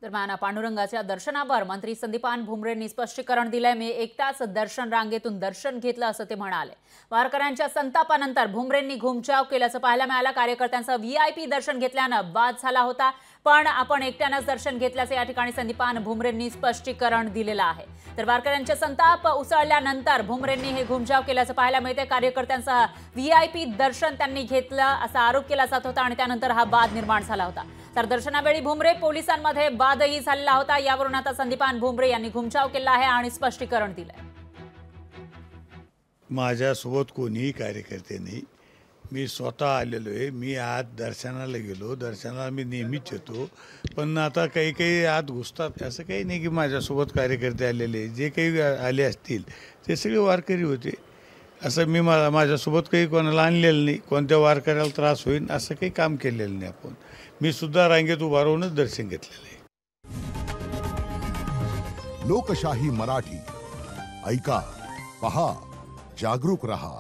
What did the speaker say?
दरम्यान पांडुरंगाच्या दर्शनावर मंत्री संदीपान भुमरेंनी स्पष्टीकरण दिले। मी एकटाच दर्शन रांगेतून दर्शन घेतलं असं ते म्हणाले। वारकऱ्यांच्या संतापानंतर भुमरेंनी घुमजाव केल्याचं पाहायला मिळालं। कार्यकर्त्यांचं व्हीआयपी दर्शन घेतल्यानं वाद झाला होता, पण आपण एकट्यानंच दर्शन घेतल्याचं या ठिकाणी संदीपान भुमरेंनी स्पष्टीकरण दिलेलं आहे। तर वारकऱ्यांचे संताप उसळल्यानंतर भुमरेंनी हे घुमजाव केल्याचं पाहायला मिळते। कार्यकर्त्यांचं व्हीआयपी दर्शन त्यांनी घेतलं असा आरोप केला जात होता आणि त्यानंतर हा वाद निर्माण झाला होता। तर दर्शनावेळी भुमरे पोलिसांमध्ये वादही झालेला होता। यावरून आता संदीपान भुमरे यांनी घुमजाव केला आहे आणि स्पष्टीकरण दिलंय। माझ्यासोबत कोणीही कार्यकर्ते नाही, मी स्वतः आलेलो आहे। मी आज दर्शनाला गेलो, दर्शनाला मी नेहमीच येतो, पण आता काही काही आत घुसतात असं काही नाही की माझ्यासोबत कार्यकर्ते आलेले। जे काही आले असतील ते सगळे वारकरी होते। असं मी माझ्यासोबत काही कोणाला आणलेलं नाही, कोणत्या वारकऱ्याला त्रास होईल असं काही काम केलेलं नाही आपण। मी सुद्धा रांगेत उभा राहूनच दर्शन घेतलेलं आहे। लोकशाही मराठी ऐका, पहा, जागरूक रहा।